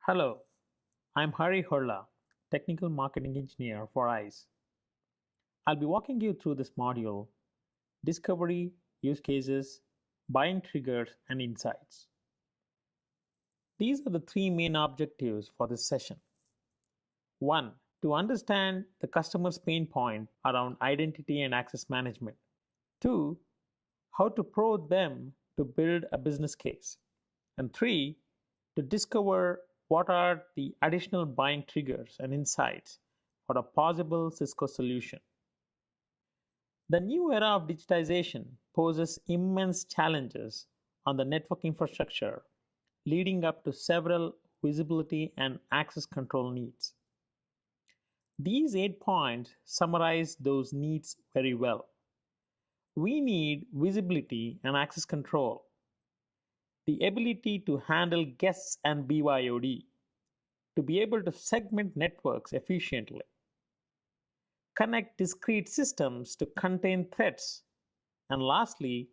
Hello, I'm Hari Horla, Technical Marketing Engineer for ISE. I'll be walking you through this module: Discovery, Use Cases, Buying Triggers, and Insights. These are the three main objectives for this session. 1. To understand the customer's pain point around identity and access management. 2. How to probe them to build a business case. And 3. To discover what are the additional buying triggers and insights for a possible Cisco solution. The new era of digitization poses immense challenges on the network infrastructure, leading up to several visibility and access control needs. These 8 points summarize those needs very well. We need visibility and access control, the ability to handle guests and BYOD, to be able to segment networks efficiently, connect discrete systems to contain threats, and lastly,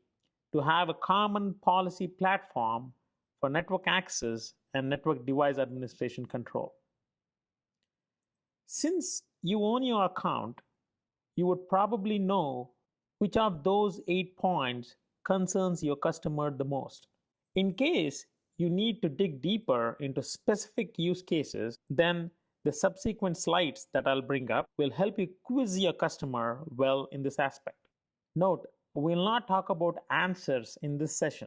to have a common policy platform for network access and network device administration control. Since you own your account, you would probably know which of those 8 points concerns your customer the most. In case you need to dig deeper into specific use cases, then the subsequent slides that I'll bring up will help you quiz your customer well in this aspect. Note, we'll not talk about answers in this session.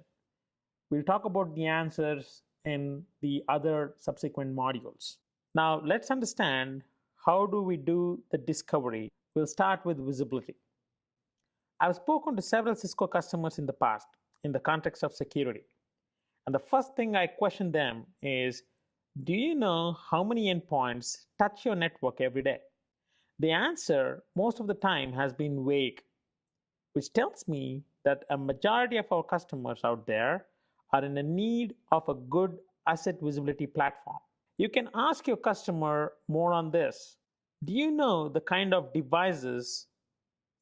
We'll talk about the answers in the other subsequent modules. Now, let's understand how do we do the discovery. We'll start with visibility. I've spoken to several Cisco customers in the past in the context of security. And the first thing I question them is, do you know how many endpoints touch your network every day? The answer most of the time has been vague, which tells me that a majority of our customers out there are in the need of a good asset visibility platform. You can ask your customer more on this. Do you know the kind of devices,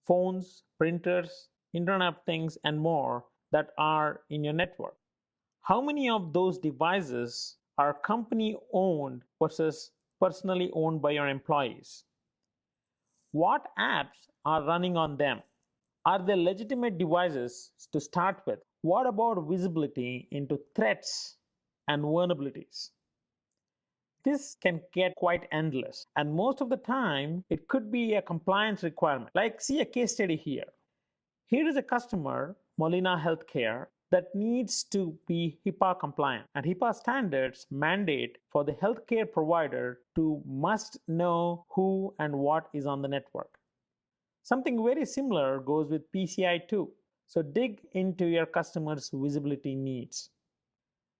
phones, printers, Internet of Things, and more that are in your network? How many of those devices are company owned versus personally owned by your employees? What apps are running on them? Are they legitimate devices to start with? What about visibility into threats and vulnerabilities? This can get quite endless, and most of the time it could be a compliance requirement. Like, see a case study here. Here is a customer, Molina Healthcare, that needs to be HIPAA compliant, and HIPAA standards mandate for the healthcare provider to must know who and what is on the network. Something very similar goes with PCI too. So dig into your customer's visibility needs.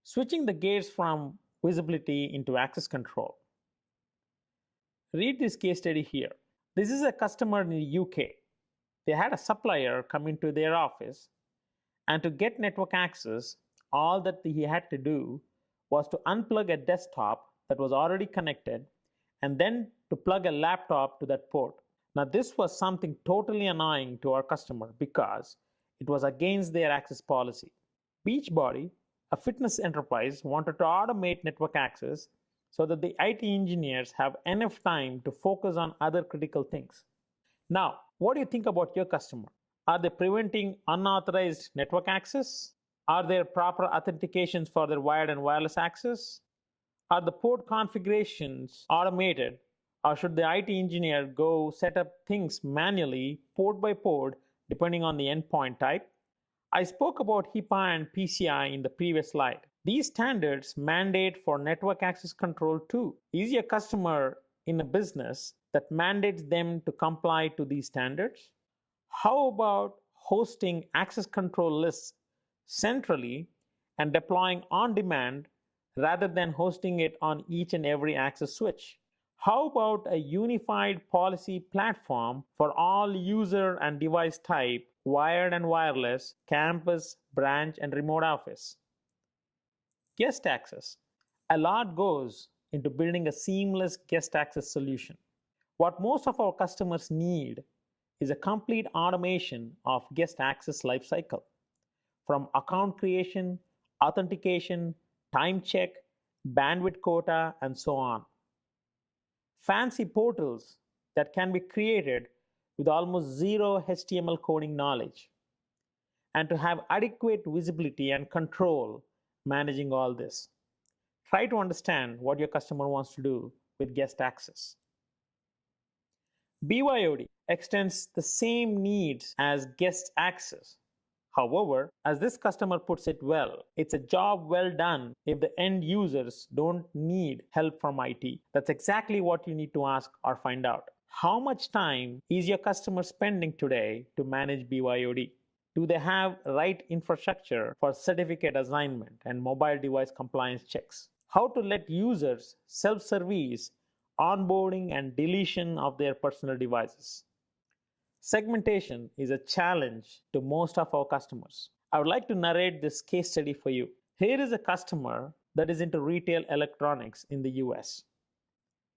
Switching the gears from visibility into access control. Read this case study here. This is a customer in the UK. They had a supplier come into their office, and to get network access, all that he had to do was to unplug a desktop that was already connected and then to plug a laptop to that port. Now, this was something totally annoying to our customer because it was against their access policy. Beachbody, a fitness enterprise, wanted to automate network access so that the IT engineers have enough time to focus on other critical things. Now, what do you think about your customer? Are they preventing unauthorized network access? Are there proper authentications for their wired and wireless access? Are the port configurations automated, or should the IT engineer go set up things manually, port by port, depending on the endpoint type? I spoke about HIPAA and PCI in the previous slide. These standards mandate for network access control too. Is your customer in a business that mandates them to comply to these standards? How about hosting access control lists centrally and deploying on demand rather than hosting it on each and every access switch? How about a unified policy platform for all user and device type, wired and wireless, campus, branch, and remote office? Guest access. A lot goes into building a seamless guest access solution. What most of our customers need is a complete automation of guest access lifecycle, from account creation, authentication, time check, bandwidth quota, and so on. Fancy portals that can be created with almost zero HTML coding knowledge, and to have adequate visibility and control managing all this. Try to understand what your customer wants to do with guest access. BYOD extends the same needs as guest access. However, as this customer puts it well, it's a job well done if the end users don't need help from IT. That's exactly what you need to ask or find out. How much time is your customer spending today to manage BYOD? Do they have right infrastructure for certificate assignment and mobile device compliance checks? How to let users self-service onboarding and deletion of their personal devices. Segmentation is a challenge to most of our customers. I would like to narrate this case study for you. Here is a customer that is into retail electronics in the US.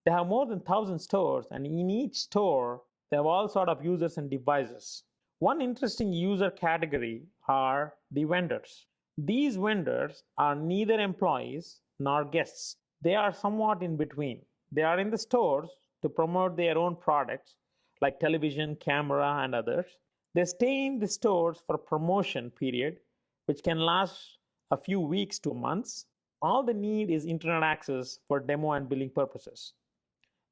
They have more than 1,000 stores, and in each store, they have all sorts of users and devices. One interesting user category are the vendors. These vendors are neither employees nor guests. They are somewhat in between. They are in the stores to promote their own products like television, camera, and others. They stay in the stores for a promotion period, which can last a few weeks to months. All they need is internet access for demo and billing purposes.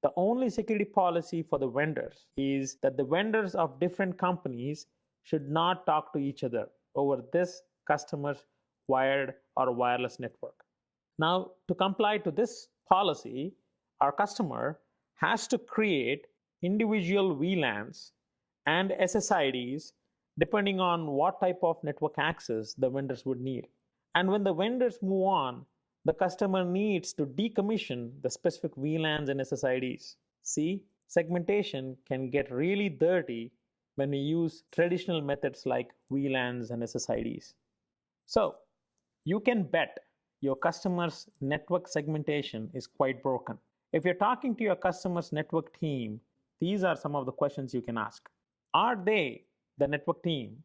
The only security policy for the vendors is that the vendors of different companies should not talk to each other over this customer's wired or wireless network. Now, to comply to this policy, our customer has to create individual VLANs and SSIDs depending on what type of network access the vendors would need. And when the vendors move on, the customer needs to decommission the specific VLANs and SSIDs. See, segmentation can get really dirty when we use traditional methods like VLANs and SSIDs. So, you can bet your customer's network segmentation is quite broken. If you're talking to your customer's network team, these are some of the questions you can ask. Are they, the network team,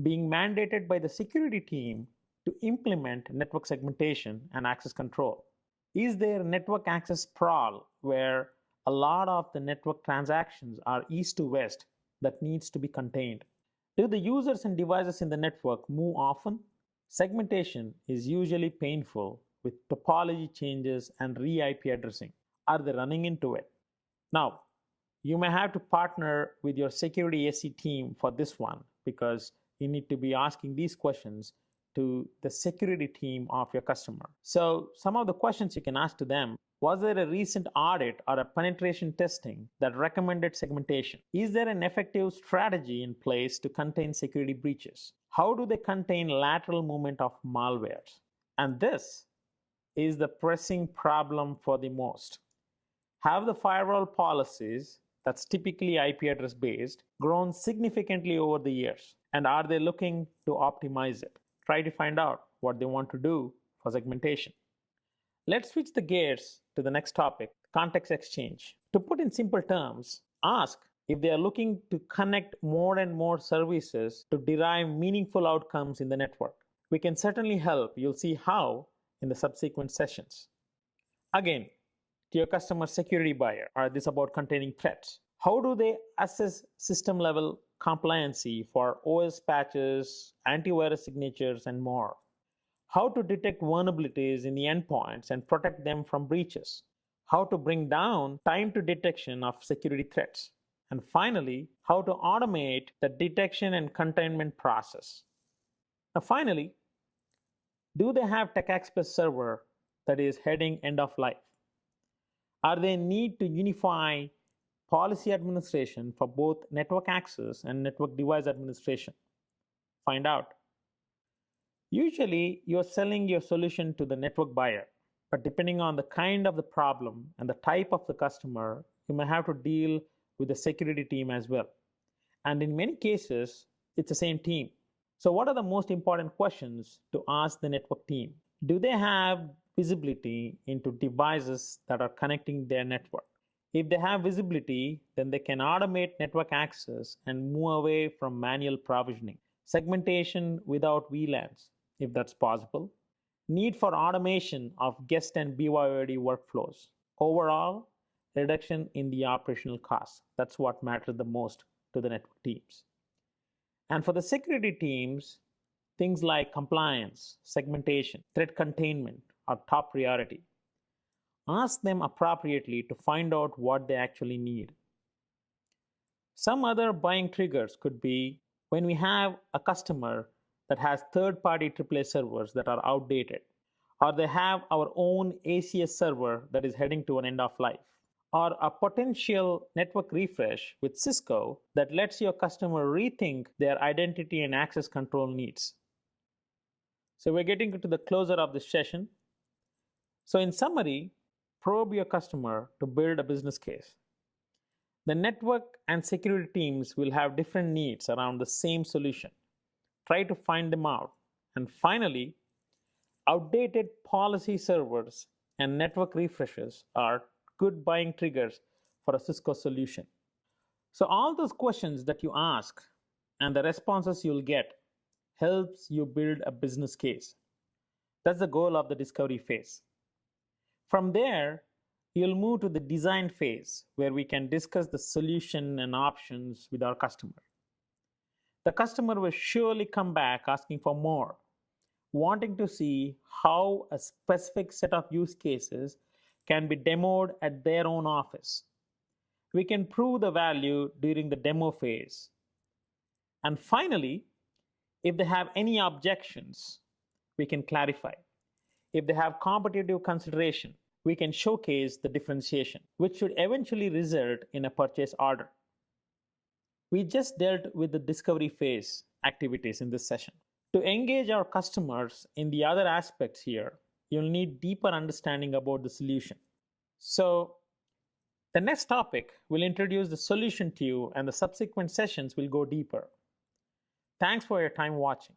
being mandated by the security team to implement network segmentation and access control? Is there network access sprawl where a lot of the network transactions are east to west that needs to be contained? Do the users and devices in the network move often? Segmentation is usually painful with topology changes and re-IP addressing. Are they running into it? Now, you may have to partner with your security SE team for this one because you need to be asking these questions to the security team of your customer. So some of the questions you can ask to them: was there a recent audit or a penetration testing that recommended segmentation? Is there an effective strategy in place to contain security breaches? How do they contain lateral movement of malwares? And this is the pressing problem for the most. Have the firewall policies, that's typically IP address based, grown significantly over the years? And are they looking to optimize it? Try to find out what they want to do for segmentation. Let's switch the gears to the next topic, context exchange. To put in simple terms, ask if they are looking to connect more and more services to derive meaningful outcomes in the network. We can certainly help. You'll see how in the subsequent sessions. Again, to your customer security buyer, are this about containing threats? How do they assess system level compliancy for OS patches, antivirus signatures, and more? How to detect vulnerabilities in the endpoints and protect them from breaches? How to bring down time to detection of security threats? And finally, how to automate the detection and containment process. Now finally, do they have TechExpress server that is heading end of life? Are they need to unify policy administration for both network access and network device administration? Find out. Usually, you're selling your solution to the network buyer, but depending on the kind of the problem and the type of the customer, you may have to deal with the security team as well. And in many cases, it's the same team. So what are the most important questions to ask the network team? Do they have visibility into devices that are connecting their network? If they have visibility, then they can automate network access and move away from manual provisioning. Segmentation without VLANs, if that's possible. need for automation of guest and BYOD workflows. Overall, reduction in the operational costs. That's what matters the most to the network teams. And for the security teams, things like compliance, segmentation, threat containment are top priority. Ask them appropriately to find out what they actually need. Some other buying triggers could be when we have a customer that has third-party AAA servers that are outdated, or they have our own ACS server that is heading to an end of life, or a potential network refresh with Cisco that lets your customer rethink their identity and access control needs. So we're getting to the closer of this session. So in summary, probe your customer to build a business case. The network and security teams will have different needs around the same solution. Try to find them out. And finally, outdated policy servers and network refreshes are good buying triggers for a Cisco solution. So all those questions that you ask and the responses you'll get helps you build a business case. That's the goal of the discovery phase. From there, you'll move to the design phase where we can discuss the solution and options with our customer. The customer will surely come back asking for more, wanting to see how a specific set of use cases can be demoed at their own office. We can prove the value during the demo phase. And finally, if they have any objections, we can clarify. If they have competitive consideration, we can showcase the differentiation, which should eventually result in a purchase order. We just dealt with the discovery phase activities in this session. To engage our customers in the other aspects here, you'll need deeper understanding about the solution. So the next topic will introduce the solution to you, and the subsequent sessions will go deeper. Thanks for your time watching.